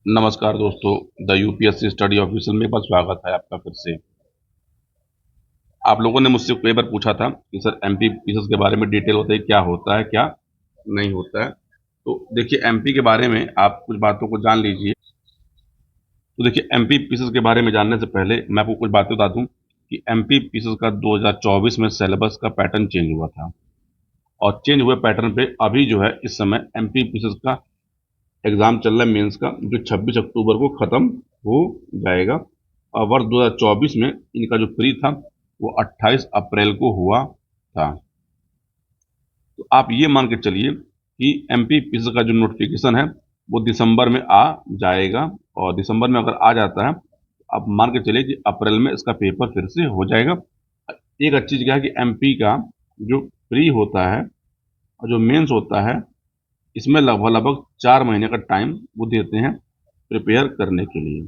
नमस्कार दोस्तों। The UPSC study official में बस स्वागत है आपका फिर से। आप लोगों ने मुझसे कई बार पूछा था कि सर एमपी पीसीएस के बारे में डिटेल होता है, क्या होता है क्या नहीं होता है। तो देखिए एमपी के बारे में आप कुछ बातों को जान लीजिए। तो देखिए एमपी पीसीएस के बारे में जानने से पहले मैं आपको कुछ बातें बता दूं कि एमपी पीसीएस का 2024 में सिलेबस का पैटर्न चेंज हुआ था। और चेंज हुए पैटर्न पे अभी जो है इस समय एमपी पीसीएस का एग्जाम चल रहा है मेंस का, जो 26 अक्टूबर को खत्म हो जाएगा। और वर्ष 2024 में इनका जो प्री था वो 28 अप्रैल को हुआ था। तो आप ये मान के चलिए कि एमपी पीसीएस का जो नोटिफिकेशन है वो दिसंबर में आ जाएगा। और दिसंबर में अगर आ जाता है तो आप मान के चलिए कि अप्रैल में इसका पेपर फिर से हो जाएगा। एक अच्छी चीज़ क्या है कि एमपी का जो प्री होता है और जो मेंस होता है, इसमें लगभग लगभग 4 महीने का टाइम वो देते हैं प्रिपेयर करने के लिए।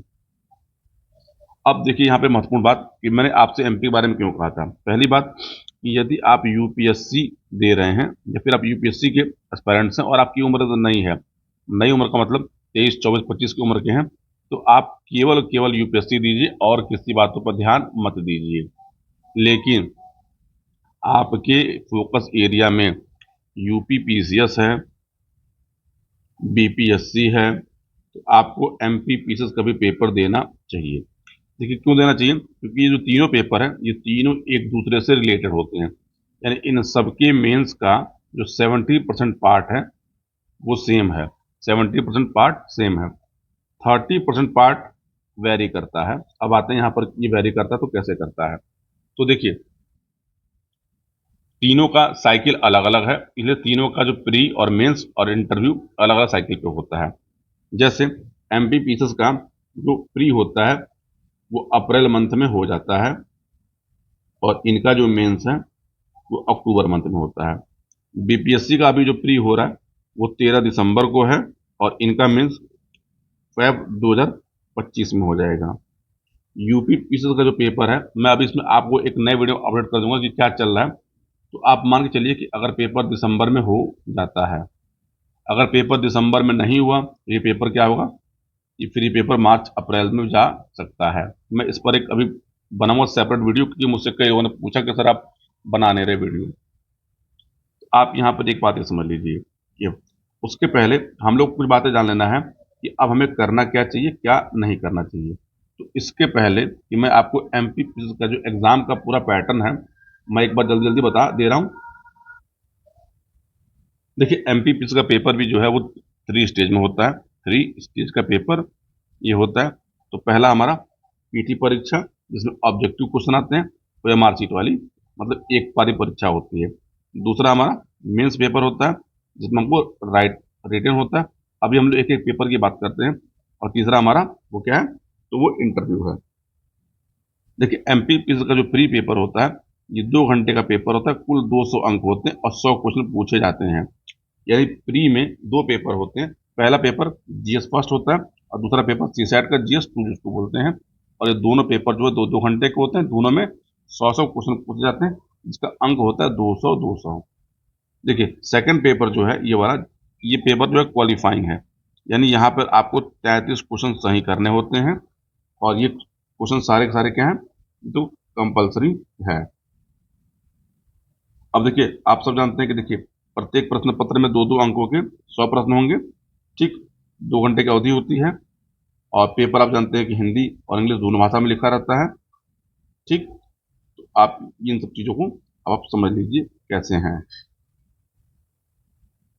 अब देखिए यहाँ पे महत्वपूर्ण बात कि मैंने आपसे एमपी के बारे में क्यों कहा था। पहली बात कि यदि आप यूपीएससी दे रहे हैं या फिर आप यूपीएससी के एस्पायरेंट्स हैं और आपकी उम्र तो नहीं है, नई उम्र का मतलब 23, 24, 25 की उम्र के हैं, तो आप केवल केवल यूपीएससी दीजिए और किसी बातों पर ध्यान मत दीजिए। लेकिन आपके फोकस एरिया में यूपी पीसीएस है, बीपीएससी है, तो आपको एमपी पीसीएस का भी पेपर देना चाहिए। देखिए क्यों देना चाहिए, क्योंकि ये जो तीनों पेपर हैं ये तीनों एक दूसरे से रिलेटेड होते हैं। यानी इन सबके मेंस का जो 70% पार्ट है वो सेम है। 70% पार्ट सेम है। 30% पार्ट वेरी करता है। अब आते हैं यहाँ पर, ये वेरी करता है तो कैसे करता है। तो देखिए तीनों का साइकिल अलग अलग है, इसलिए तीनों का जो प्री और मेंस और इंटरव्यू अलग अलग साइकिल पे होता है। जैसे एमपी पीसीएस का जो प्री होता है वो अप्रैल मंथ में हो जाता है और इनका जो मेंस है वो अक्टूबर मंथ में होता है। बीपीएससी का अभी जो प्री हो रहा है वो 13 दिसंबर को है और इनका मेंस फेब 2025 में हो जाएगा। यूपी पीसीएस का जो पेपर है, मैं अभी इसमें आपको एक नए वीडियो अपलोड कर दूंगा कि क्या चल रहा है। तो आप मान के चलिए कि अगर पेपर दिसंबर में हो जाता है, अगर पेपर दिसंबर में नहीं हुआ तो ये पेपर क्या होगा, ये फ्री पेपर मार्च अप्रैल में जा सकता है। मैं इस पर एक अभी बनाऊंगा सेपरेट वीडियो, क्योंकि मुझसे कई लोगों ने पूछा कि सर आप बना नहीं रहे वीडियो। आप यहाँ पर एक बात ये समझ लीजिए कि उसके पहले हम लोग कुछ बातें जान लेना है कि अब हमें करना क्या चाहिए क्या नहीं करना चाहिए। तो इसके पहले कि मैं आपको एमपी का जो एग्जाम का पूरा पैटर्न है मैं एक बार जल्दी जल्दी बता दे रहा हूँ। देखिए एमपी का पेपर भी जो है वो 3 स्टेज में होता है। 3 स्टेज का पेपर ये होता है। तो पहला हमारा पीटी परीक्षा, जिसमें ऑब्जेक्टिव क्वेश्चन आते हैं, वो एमआर सीट वाली, मतलब एक पारी परीक्षा होती है। दूसरा हमारा मेंस पेपर होता है, जिसमें हमको राइट रिटन होता है। अभी हम लोग एक एक पेपर की बात करते हैं। और तीसरा हमारा वो क्या है, तो वो इंटरव्यू है। देखिए एमपी का जो प्री पेपर होता है ये 2 घंटे का पेपर होता है। कुल 200 अंक होते हैं और 100 क्वेश्चन पूछे जाते हैं। यानी प्री में दो पेपर होते हैं। पहला पेपर जीएस फर्स्ट होता है और दूसरा पेपर सीसैट का जीएस टू जिसको बोलते हैं। और ये दोनों पेपर जो है 2-2 घंटे के होते हैं। दोनों में 100-100 क्वेश्चन पूछे जाते हैं, जिसका अंक होता है 200-200। देखिए सेकंड पेपर जो है ये वाला, ये पेपर जो है क्वालिफाइंग है। यानी यहाँ पर आपको 33 क्वेश्चन सही करने होते हैं और ये क्वेश्चन सारे के सारे क्या हैं, तो कंपलसरी है। अब देखिए आप सब जानते हैं कि देखिए प्रत्येक प्रश्न पत्र में दो दो अंकों के 100 प्रश्न होंगे। ठीक, 2 घंटे की अवधि होती है। और पेपर आप जानते हैं कि हिंदी और इंग्लिश दोनों भाषा में लिखा रहता है। ठीक, तो आप इन सब चीज़ों को अब आप समझ लीजिए कैसे हैं।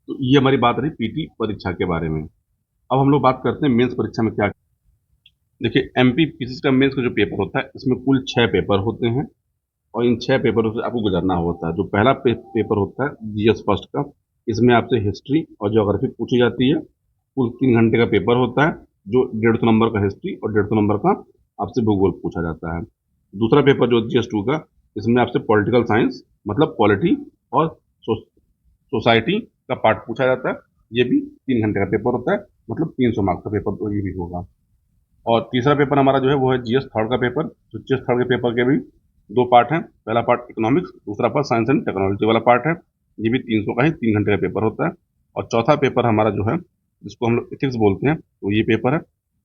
तो ये हमारी बात रही पीटी परीक्षा के बारे में। अब हम लोग बात करते हैं मेंस परीक्षा में क्या। देखिए एमपी पीसीएस का मेंस का जो पेपर होता है इसमें कुल 6 पेपर होते हैं और इन 6 पेपरों से आपको गुजरना होता है। जो पहला पेपर होता है जीएस फर्स्ट का, इसमें आपसे हिस्ट्री और ज्योग्राफी पूछी जाती है। कुल 3 घंटे का पेपर होता है, जो 150 नंबर का हिस्ट्री और 150 नंबर का आपसे भूगोल पूछा जाता है। दूसरा पेपर जो जीएस टू का, इसमें आपसे पॉलिटिकल साइंस मतलब पॉलिटी और सोसाइटी का पार्ट पूछा जाता है। ये भी 3 घंटे का पेपर होता है, मतलब 300 मार्क्स का पेपर तो ये भी होगा। और तीसरा पेपर हमारा जो है वो है जीएस थर्ड का पेपर। तो जीएस थर्ड के पेपर के भी 2 पार्ट हैं। पहला पार्ट इकोनॉमिक्स, दूसरा पार्ट साइंस एंड टेक्नोलॉजी वाला पार्ट है। ये भी 300 का ही 3 घंटे का पेपर होता है। और चौथा पेपर हमारा जो है जिसको हम लोग एथिक्स बोलते हैं, तो ये पेपर है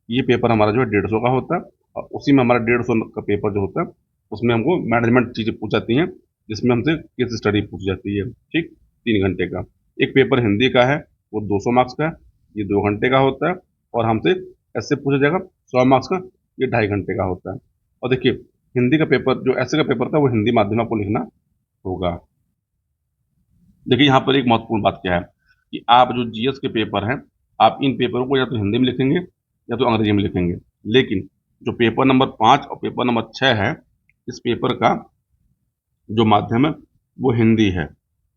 ये पेपर हमारा जो है 150 का होता है, और उसी में हमारा 150 का पेपर जो होता है उसमें हमको मैनेजमेंट चीज़ें पूछ जाती हैं, जिसमें हमसे केस स्टडी पूछ जाती है। ठीक, 3 घंटे का। एक पेपर हिंदी का है, वो 200 मार्क्स का है, ये 2 घंटे का होता है। और हमसे ऐसे पूछा जाएगा 100 मार्क्स का, ये 2.5 घंटे का होता है। और देखिए, हिंदी का पेपर जो ऐसे का पेपर था वो हिंदी माध्यम आपको लिखना होगा। देखिए यहाँ पर एक महत्वपूर्ण बात क्या है कि आप जो जीएस के पेपर हैं, आप इन पेपरों को या तो हिंदी में लिखेंगे या तो अंग्रेजी में लिखेंगे। लेकिन जो पेपर नंबर 5 और पेपर नंबर 6 है, इस पेपर का जो माध्यम है वो हिंदी है।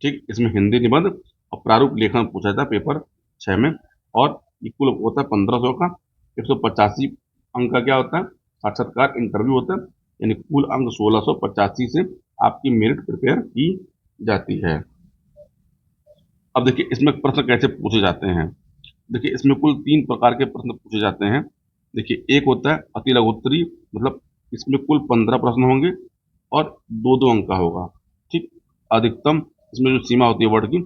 ठीक, इसमें हिंदी निबंध और प्रारूप लेखन पूछा था पेपर 6 में। और ये कुल होता है 1500 का। 185 अंक का क्या होता है, साक्षात्कार इंटरव्यू होता है, यानी कुल अंक 1685 से आपकी मेरिट प्रिपेयर की जाती है। अब देखिए इसमें प्रश्न कैसे पूछे जाते हैं। देखिए इसमें कुल 3 प्रकार के प्रश्न पूछे जाते हैं। देखिए एक होता है अति लघु उत्तरीय, मतलब इसमें कुल 15 प्रश्न होंगे और 2-2 अंक का होगा। ठीक, अधिकतम इसमें जो सीमा होती है वर्ड की,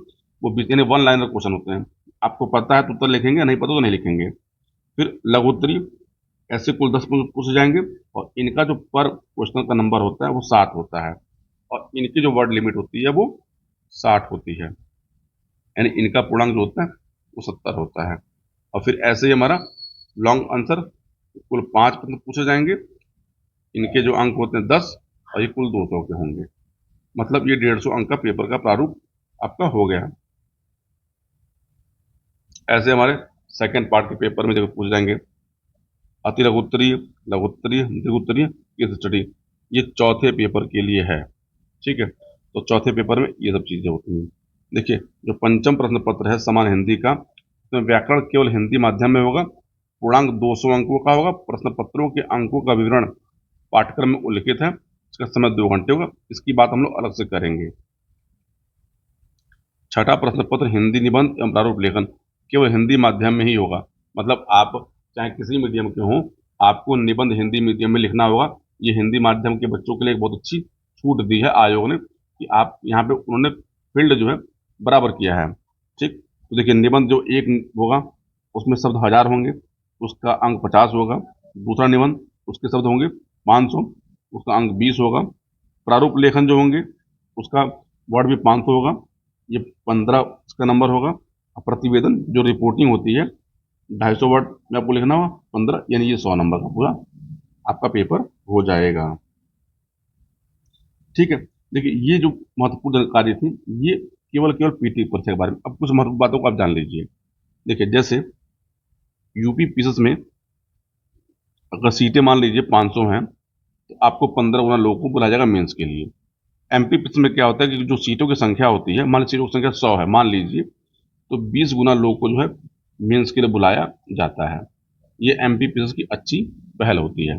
वो 20 यानी 1 लाइनर क्वेश्चन होते हैं। आपको पता है तो उत्तर लिखेंगे, नहीं पता तो नहीं लिखेंगे। फिर लघु उत्तरीय, ऐसे कुल 10 पूछे जाएंगे, और इनका जो पर क्वेश्चन का नंबर होता है वो 60 होता है, और इनकी जो वर्ड लिमिट होती है वो 60 होती है, यानी इनका पूर्णांक जो होता है वो 70 होता है। और फिर ऐसे ही हमारा लॉन्ग आंसर, कुल 5 प्रश्न पूछे जाएंगे, इनके जो अंक होते हैं 10, और ये कुल 200 के होंगे। मतलब ये 150 अंक का पेपर का प्रारूप आपका हो गया। ऐसे हमारे सेकंड पार्ट के पेपर में जब पूछ जाएंगे अति लघु उत्तरीय, लघु उत्तरीय, दीर्घ उत्तरीय, केस स्टडी, ये चौथे पेपर के लिए है। ठीक है, तो चौथे पेपर में ये सब चीजें होती हैं। देखिए जो पंचम प्रश्न पत्र है समान हिंदी का, तो व्याकरण केवल हिंदी माध्यम में होगा। पूर्णांक 200 अंकों का होगा। प्रश्न पत्रों के अंकों का विवरण पाठ्यक्रम में उल्लिखित है। इसका समय 2 घंटे होगा। इसकी बात हम लोग अलग से करेंगे। छठा प्रश्न पत्र हिंदी निबंध एवं प्रारूप लेखन केवल हिंदी माध्यम में ही होगा। मतलब आप चाहे किसी मीडियम के हों, आपको निबंध हिंदी मीडियम में लिखना होगा। ये हिंदी माध्यम के बच्चों के लिए एक बहुत अच्छी छूट दी है आयोग ने, कि आप यहाँ पे उन्होंने फील्ड जो है बराबर किया है। ठीक, तो देखिए निबंध जो एक होगा उसमें शब्द 1000 होंगे, उसका अंक 50 होगा। दूसरा निबंध, उसके शब्द होंगे 500, उसका अंक 20 होगा। प्रारूप लेखन जो होंगे उसका वर्ड भी 500 होगा, ये 15 इसका नंबर होगा। और प्रतिवेदन जो रिपोर्टिंग होती है 250 वर्ड में आपको लिखना होगा, 15 यानी ये 100 नंबर का पूरा आपका पेपर हो जाएगा। ठीक है, देखिए ये जो महत्वपूर्ण जानकारी थी ये केवल केवल पीटी परीक्षा के बारे में। अब कुछ महत्वपूर्ण बातों को आप जान लीजिए। देखिए जैसे यूपी पीसीएस में अगर सीटें मान लीजिए 500 हैं, तो आपको 15 गुना लोगों को बुलाया जाएगा मेंस के लिए। एमपी पीसीएस में क्या होता है कि जो सीटों की संख्या होती है, मान लीजिए सीटों की संख्या 100 है मान लीजिए, तो 20 गुना लोगों को जो है मेंस के लिए बुलाया जाता है। ये एमपी पीसीएस की अच्छी पहल होती है।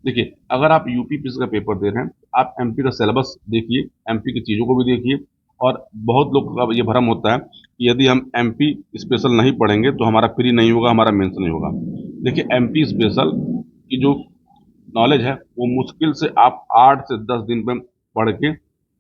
देखिए अगर आप यूपी पीसीएस का पेपर दे रहे हैं, आप एमपी का सिलेबस देखिए, एमपी की चीज़ों को भी देखिए। और बहुत लोग का ये भ्रम होता है कि यदि हम एमपी स्पेशल नहीं पढ़ेंगे तो हमारा प्री नहीं होगा, हमारा मेंस नहीं होगा। देखिए एमपी स्पेशल की जो नॉलेज है वो मुश्किल से आप 8 से 10 दिन में पढ़ के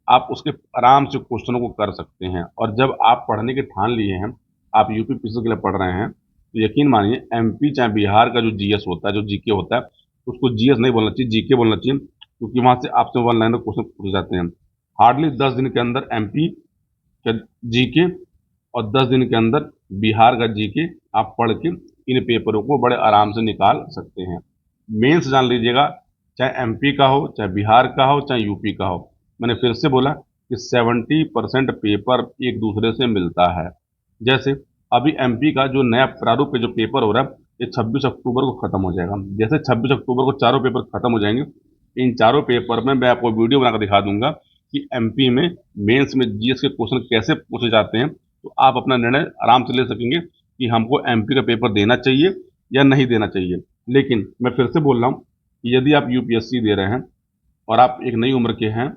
आप उसके आराम से क्वेश्चनों को कर सकते हैं। और जब आप पढ़ने के ठान लिए हैं, आप यूपी पीसीएस के लिए पढ़ रहे हैं, तो यकीन मानिए एमपी चाहे बिहार का जो जीएस होता है, जो जीके होता है, उसको जीएस नहीं बोलना चाहिए, जीके बोलना चाहिए, क्योंकि वहां से आपसे 1 लाइनर क्वेश्चन पूछे जाते हैं। हार्डली 10 दिन के अंदर एमपी का जीके और 10 दिन के अंदर बिहार का जीके आप पढ़ के इन पेपरों को बड़े आराम से निकाल सकते हैं। मेंस जान लीजिएगा, चाहे एमपी का हो, चाहे बिहार का हो, चाहे यूपी का हो, मैंने फिर से बोला कि 70% पेपर एक दूसरे से मिलता है। जैसे अभी एमपी का जो नया प्रारूप पे जो पेपर हो रहा है, ये 26 अक्टूबर को खत्म हो जाएगा। जैसे 26 अक्टूबर को चारों पेपर खत्म हो जाएंगे, इन चारों पेपर में मैं आपको वीडियो बनाकर दिखा दूंगा कि एमपी में मेंस में जीएस के क्वेश्चन कैसे पूछे जाते हैं। तो आप अपना निर्णय आराम से ले सकेंगे कि हमको एमपी का पेपर देना चाहिए या नहीं देना चाहिए। लेकिन मैं फिर से बोल रहा हूँ कि यदि आप यूपीएससी दे रहे हैं और आप एक नई उम्र के हैं,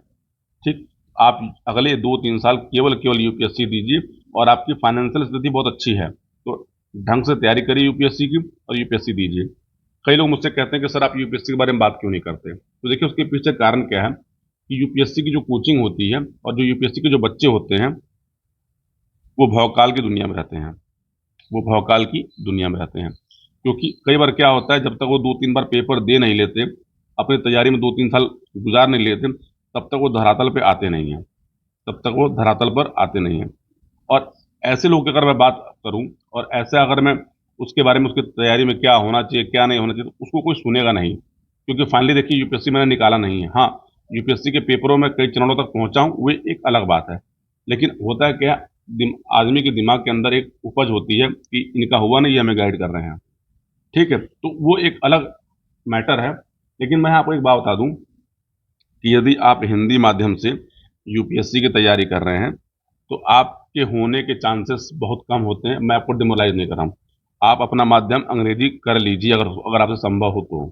ठीक, आप अगले 2-3 साल केवल केवल यूपीएससी दीजिए, और आपकी फाइनेंशियल स्थिति बहुत अच्छी है तो ढंग से तैयारी करिए यूपीएससी की और यूपीएससी दीजिए। कई लोग मुझसे कहते हैं कि सर आप यूपीएससी के बारे में बात क्यों नहीं करते, तो देखिए उसके पीछे कारण क्या है कि यूपीएससी की जो कोचिंग होती है और जो यूपीएससी के जो बच्चे होते हैं वो भवकाल की दुनिया में रहते हैं, वो भवकाल की दुनिया में रहते हैं। क्योंकि कई बार क्या होता है, जब तक वो 2-3 बार पेपर दे नहीं लेते, अपनी तैयारी में 2-3 साल गुजार नहीं लेते, तब तक वो धरातल पे आते नहीं हैं, तब तक वो धरातल पर आते नहीं हैं। और ऐसे लोग की अगर मैं बात करूं, और ऐसे अगर मैं उसके बारे में, उसकी तैयारी में क्या होना चाहिए क्या नहीं होना चाहिए, तो उसको कोई सुनेगा नहीं। क्योंकि फाइनली देखिए, यूपीएससी मैंने निकाला नहीं है। हाँ, यूपीएससी के पेपरों में कई चरणों तक पहुंचा हूं, वो एक अलग बात है। लेकिन होता है क्या, आदमी के दिमाग के अंदर एक उपज होती है कि इनका हुआ नहीं, ये हमें गाइड कर रहे हैं। ठीक है, तो वो एक अलग मैटर है। लेकिन मैं आपको एक बात बता दूं कि यदि आप हिंदी माध्यम से यूपीएससी की तैयारी कर रहे हैं, तो आपके होने के चांसेस बहुत कम होते हैं। मैं आपको डिमोरलाइज नहीं कर रहा हूँ। आप अपना माध्यम अंग्रेजी कर लीजिए, अगर अगर आपसे संभव हो तो।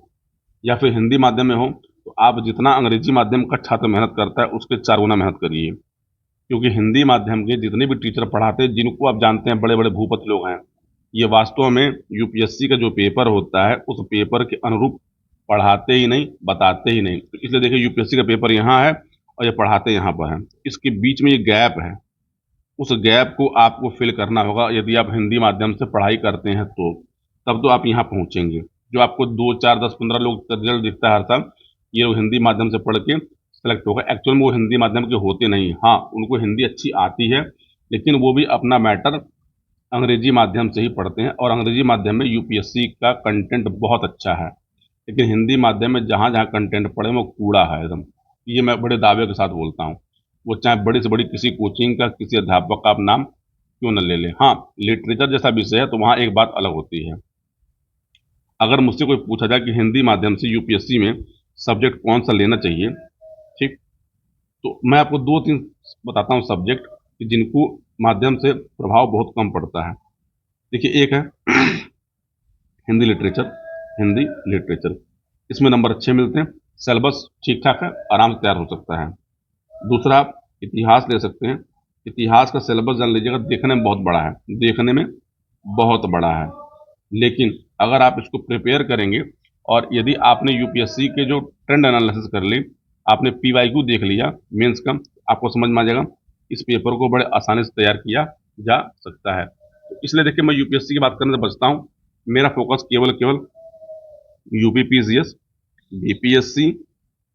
या फिर हिंदी माध्यम में हो, तो आप जितना अंग्रेजी माध्यम का छात्र मेहनत करता है, उसके 4 गुना मेहनत करिए। क्योंकि हिंदी माध्यम के जितने भी टीचर पढ़ाते हैं, जिनको आप जानते हैं बड़े बड़े भूपति लोग हैं, ये वास्तव में यूपीएससी का जो पेपर होता है, उस पेपर के अनुरूप पढ़ाते ही नहीं, बताते ही नहीं। तो इसलिए देखिए, यूपीएससी का पेपर यहाँ है और ये पढ़ाते यहाँ पर है। इसके बीच में ये गैप है, उस गैप को आपको फिल करना होगा। यदि आप हिंदी माध्यम से पढ़ाई करते हैं तो तब तो आप यहाँ पहुंचेंगे। जो आपको 2, 4, 10, 15 लोग का रिजल्ट दिखता है हर साल, ये लोग हिंदी माध्यम से पढ़ के सेलेक्ट होगा, एक्चुअल में वो हिंदी माध्यम के होते नहीं। हाँ, उनको हिंदी अच्छी आती है, लेकिन वो भी अपना मैटर अंग्रेजी माध्यम से ही पढ़ते हैं, और अंग्रेजी माध्यम में यूपीएससी का कंटेंट बहुत अच्छा है। लेकिन हिंदी माध्यम में जहाँ जहाँ कंटेंट पढ़े, वो कूड़ा है एकदम। ये मैं बड़े दावे के साथ बोलता हूँ। वो चाहे बड़ी से बड़ी किसी कोचिंग का, किसी अध्यापक का आप नाम क्यों न ले लें। हाँ, लिटरेचर जैसा विषय है तो वहाँ एक बात अलग होती है। अगर मुझसे कोई पूछा जाए कि हिंदी माध्यम से यूपीएससी में सब्जेक्ट कौन सा लेना चाहिए, ठीक, तो मैं आपको 2-3 बताता हूँ सब्जेक्ट कि जिनको माध्यम से प्रभाव बहुत कम पड़ता है। देखिए, एक है हिंदी लिटरेचर। हिंदी लिटरेचर, इसमें नंबर अच्छे मिलते हैं, सिलेबस ठीक ठाक है, आराम से तैयार हो सकता है। दूसरा, आप इतिहास ले सकते हैं। इतिहास का सिलेबस जान लीजिएगा, देखने में बहुत बड़ा है, देखने में बहुत बड़ा है। लेकिन अगर आप इसको प्रिपेयर करेंगे, और यदि आपने यूपीएससी के जो ट्रेंड एनालिसिस कर ली, आपने पीवाईक्यू देख लिया मेंस का, आपको समझ में आ जाएगा इस पेपर को बड़े आसानी से तैयार किया जा सकता है। तो इसलिए देखिए, मैं यूपीएससी की बात करने से बचता हूँ। मेरा फोकस केवल केवल यूपीपीसीएस, बीपीएससी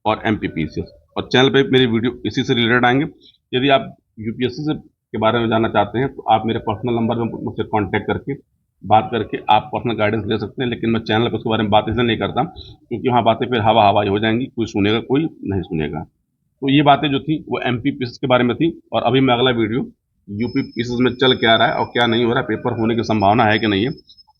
और एमपीपीसीएस, और चैनल पे मेरी वीडियो इसी से रिलेटेड आएंगे। यदि आप यूपीएससी से के बारे में जानना चाहते हैं, तो आप मेरे पर्सनल नंबर में मुझसे कांटेक्ट करके बात करके आप पर्सनल गाइडेंस ले सकते हैं। लेकिन मैं चैनल पर उसके बारे में बात इसलिए नहीं करता, क्योंकि वहाँ बातें फिर हवा हवाई हो जाएंगी, कोई सुनेगा कोई नहीं सुनेगा। तो ये बातें जो थी वो एमपीपीसीएस के बारे में थी। और अभी मैं अगला वीडियो यूपीपीसीएस में चल क्या रहा है और क्या नहीं हो रहा है, पेपर होने की संभावना है कि नहीं है,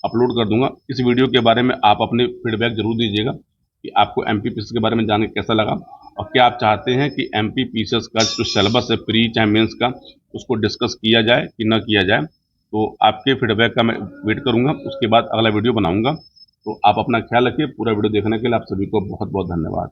अपलोड कर दूंगा। इस वीडियो के बारे में आप अपने फीडबैक जरूर दीजिएगा कि आपको एमपीपीसीएस के बारे में जान के कैसा लगा, और क्या आप चाहते हैं कि एमपीपीसीएस का जो सिलेबस है प्री चाहे मेंस का, उसको डिस्कस किया जाए कि ना किया जाए। तो आपके फीडबैक का मैं वेट करूंगा, उसके बाद अगला वीडियो बनाऊंगा। तो आप अपना ख्याल रखिए। पूरा वीडियो देखने के लिए आप सभी को बहुत बहुत धन्यवाद।